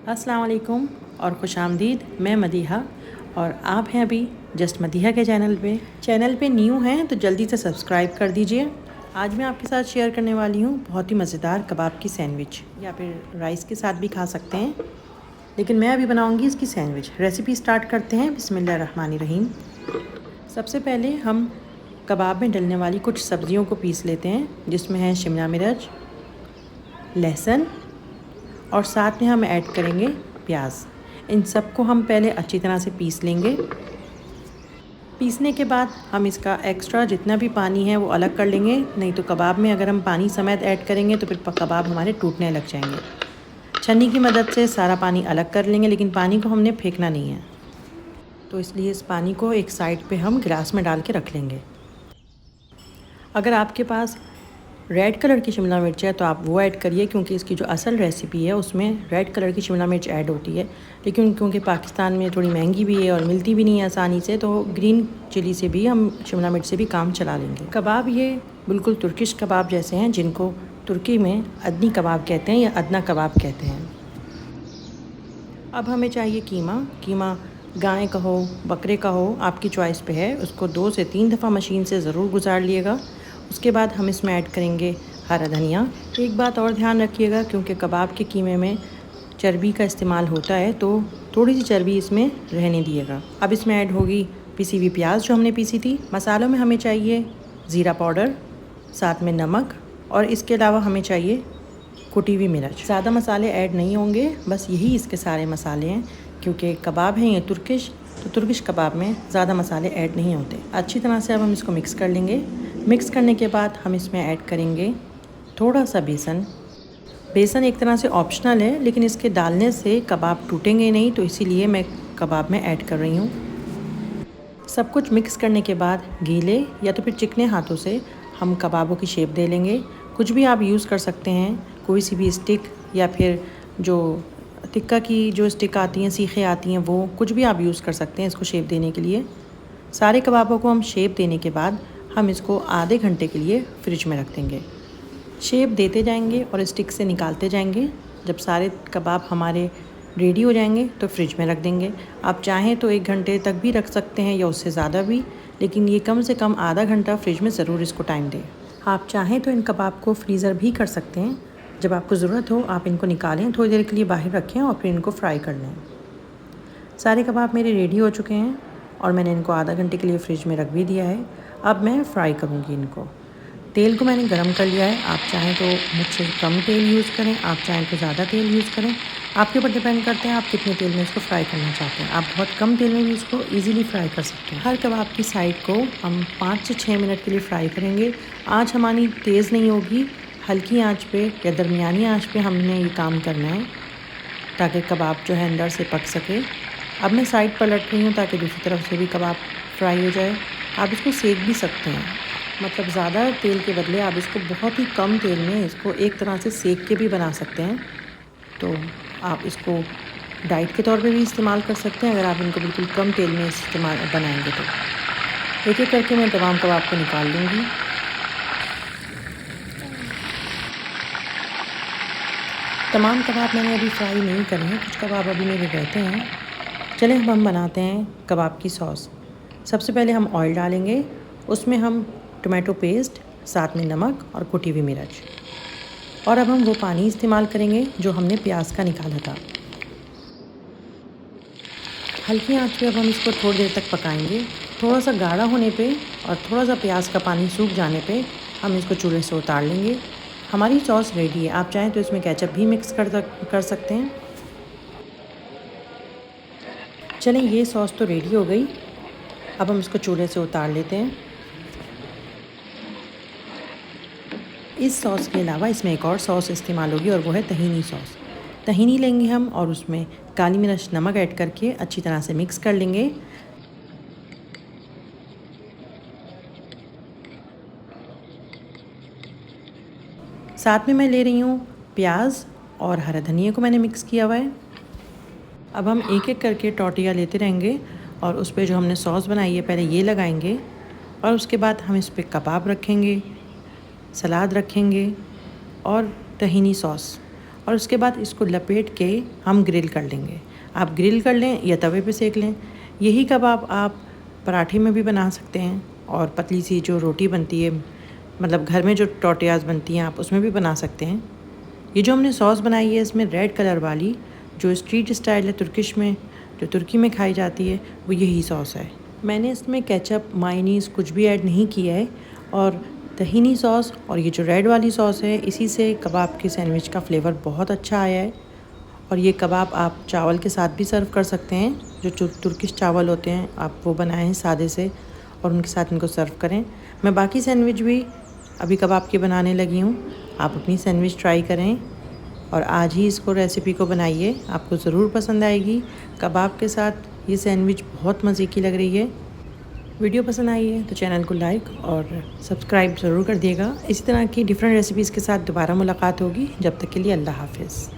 अस्सलाम वालेकुम और खुशामदीद। मैं मदीहा और आप हैं अभी जस्ट मदीहा के चैनल पे न्यू हैं तो जल्दी से सब्सक्राइब कर दीजिए। आज मैं आपके साथ शेयर करने वाली हूँ बहुत ही मज़ेदार कबाब की सैंडविच, या फिर राइस के साथ भी खा सकते हैं, लेकिन मैं अभी बनाऊँगी इसकी सैंडविच। रेसिपी स्टार्ट करते हैं। बिस्मिल्लाहिर्रहमानिर्रहीम। सबसे पहले हम कबाब में डलने वाली कुछ सब्ज़ियों को पीस लेते हैं, जिसमें है शिमला मिर्च, लहसुन और साथ में हम ऐड करेंगे प्याज। इन सबको हम पहले अच्छी तरह से पीस लेंगे। पीसने के बाद हम इसका एक्स्ट्रा जितना भी पानी है वो अलग कर लेंगे, नहीं तो कबाब में अगर हम पानी समेत ऐड करेंगे तो फिर कबाब हमारे टूटने लग जाएंगे। छन्नी की मदद से सारा पानी अलग कर लेंगे, लेकिन पानी को हमने फेंकना नहीं है, तो इसलिए इस पानी को एक साइड पे हम गिलास में डाल के रख लेंगे। अगर आपके पास रेड कलर की शिमला मिर्च है तो आप वो ऐड करिए, क्योंकि इसकी जो असल रेसिपी है उसमें रेड कलर की शिमला मिर्च ऐड होती है, लेकिन क्योंकि पाकिस्तान में थोड़ी महंगी भी है और मिलती भी नहीं है आसानी से, तो ग्रीन चिली से भी हम शिमला मिर्च से भी काम चला लेंगे। कबाब ये बिल्कुल तुर्किश कबाब जैसे हैं, जिनको तुर्की में अदनी कबाब कहते हैं या अदना कबाब कहते हैं। अब हमें चाहिए कीमा गाय का हो बकरे का हो, आपकी चॉइस पे है। उसको 2 से 3 दफ़ा मशीन से ज़रूर गुजार लिएगा। उसके बाद हम इसमें ऐड करेंगे हरा धनिया। एक बात और ध्यान रखिएगा, क्योंकि कबाब के कीमे में चर्बी का इस्तेमाल होता है, तो थोड़ी सी चर्बी इसमें रहने दिएगा। अब इसमें ऐड होगी पिसी हुई प्याज जो हमने पीसी थी। मसालों में हमें चाहिए ज़ीरा पाउडर, साथ में नमक, और इसके अलावा हमें चाहिए कुटी हुई मिर्च। ज़्यादा मसाले ऐड नहीं होंगे, बस यही इसके सारे मसाले हैं, क्योंकि कबाब हैं ये तुर्किश, तो तुर्किश कबाब में ज़्यादा मसाले ऐड नहीं होते। अच्छी तरह से अब हम इसको मिक्स कर लेंगे। मिक्स करने के बाद हम इसमें ऐड करेंगे थोड़ा सा बेसन एक तरह से ऑप्शनल है, लेकिन इसके डालने से कबाब टूटेंगे नहीं, तो इसीलिए मैं कबाब में ऐड कर रही हूँ। सब कुछ मिक्स करने के बाद गीले या तो फिर चिकने हाथों से हम कबाबों की शेप दे लेंगे। कुछ भी आप यूज़ कर सकते हैं, कोई सी भी स्टिक, या फिर जो टिक्का की जो स्टिक आती हैं, सीखें आती हैं, वो कुछ भी आप यूज़ कर सकते हैं इसको शेप देने के लिए। सारे कबाबों को हम शेप देने के बाद हम इसको आधे घंटे के लिए फ्रिज में रख देंगे। शेप देते जाएंगे और स्टिक से निकालते जाएंगे। जब सारे कबाब हमारे रेडी हो जाएंगे तो फ्रिज में रख देंगे। आप चाहें तो 1 घंटे तक भी रख सकते हैं या उससे ज़्यादा भी, लेकिन ये कम से कम आधा घंटा फ्रिज में ज़रूर इसको टाइम दें। आप चाहें तो इन कबाब को फ्रीज़र भी कर सकते हैं। जब आपको ज़रूरत हो आप इनको निकालें, थोड़ी देर के लिए बाहर रखें और फिर इनको फ्राई कर लें। सारे कबाब मेरे रेडी हो चुके हैं और मैंने इनको आधा घंटे के लिए फ्रिज में रख भी दिया है। अब मैं फ्राई करूँगी इनको। तेल को मैंने गरम कर लिया है। आप चाहें तो मुझसे कम तेल यूज़ करें, आप चाहें तो ज़्यादा तेल यूज़ करें, आपके ऊपर डिपेंड करते हैं आप कितने तेल में इसको फ्राई करना चाहते हैं। आप बहुत कम तेल में भी इसको ईज़िली फ्राई कर सकते हैं। हर कबाब की साइड को हम 5 से 6 मिनट के लिए फ्राई करेंगे। आँच हमारी तेज़ नहीं होगी, हल्की आँच पे या दरमियानी आँच पे हमने ये काम करना है, ताकि कबाब जो है अंदर से पक सके। अब मैं साइड पलट रही हूँ ताकि दूसरी तरफ से भी कबाब फ्राई हो जाए। आप इसको सेक भी सकते हैं, मतलब ज़्यादा तेल के बदले आप इसको बहुत ही कम तेल में इसको एक तरह से सेक के भी बना सकते हैं। तो आप इसको डाइट के तौर पे भी इस्तेमाल कर सकते हैं, अगर आप इनको बिल्कुल कम तेल में इस्तेमाल बनाएंगे तो। एक एक करके मैं तमाम कबाब को निकाल लूँगी। तमाम कबाब मैंने अभी फ्राई नहीं करे हैं, कुछ कबाब अभी मेरे रहते हैं। चलें अब हम बनाते हैं कबाब की सॉस। सबसे पहले हम ऑयल डालेंगे, उसमें हम टोमेटो पेस्ट, साथ में नमक और कुटी हुई मिर्च, और अब हम वो पानी इस्तेमाल करेंगे जो हमने प्याज का निकाला था। हल्की आंच पे अब हम इसको थोड़ी देर तक पकाएंगे। थोड़ा सा गाढ़ा होने पे और थोड़ा सा प्याज का पानी सूख जाने पे हम इसको चूल्हे से उतार लेंगे। हमारी सॉस रेडी है। आप चाहें तो इसमें केचप भी मिक्स कर सकते हैं। चलें, ये सॉस तो रेडी हो गई। अब हम इसको चूल्हे से उतार लेते हैं। इस सॉस के अलावा इसमें एक और सॉस इस्तेमाल होगी, और वो है तहीनी सॉस। तहीनी लेंगे हम और उसमें काली मिर्च, नमक ऐड करके अच्छी तरह से मिक्स कर लेंगे। साथ में मैं ले रही हूँ प्याज और हरा धनिया को मैंने मिक्स किया हुआ है। अब हम एक एक करके टॉर्टिया लेते रहेंगे और उस पर जो हमने सॉस बनाई है पहले ये लगाएंगे, और उसके बाद हम इस पर कबाब रखेंगे, सलाद रखेंगे और तहीनी सॉस, और उसके बाद इसको लपेट के हम ग्रिल कर लेंगे। आप ग्रिल कर लें या तवे पे सेक लें। यही कबाब आप पराठे में भी बना सकते हैं और पतली सी जो रोटी बनती है, मतलब घर में जो टोटियाज़ बनती हैं, आप उसमें भी बना सकते हैं। ये जो हमने सॉस बनाई है इसमें रेड कलर वाली, जो स्ट्रीट स्टाइल है तुर्किश में, जो तुर्की में खाई जाती है, वो यही सॉस है। मैंने इसमें केचप, मायोनीज़ कुछ भी ऐड नहीं किया है। और तहीनी सॉस और ये जो रेड वाली सॉस है, इसी से कबाब के सैंडविच का फ्लेवर बहुत अच्छा आया है। और ये कबाब आप चावल के साथ भी सर्व कर सकते हैं। जो तुर्किश चावल होते हैं आप वो बनाएं सादे से और उनके साथ इनको सर्व करें। मैं बाकी सैंडविच भी अभी कबाब के बनाने लगी हूँ। आप अपनी सैंडविच ट्राई करें और आज ही इसको रेसिपी को बनाइए, आपको ज़रूर पसंद आएगी। कबाब के साथ ये सैंडविच बहुत मज़े की लग रही है। वीडियो पसंद आई है तो चैनल को लाइक और सब्सक्राइब ज़रूर कर दिएगा। इसी तरह की डिफरेंट रेसिपीज़ के साथ दोबारा मुलाकात होगी। जब तक के लिए अल्लाह हाफ़िज़।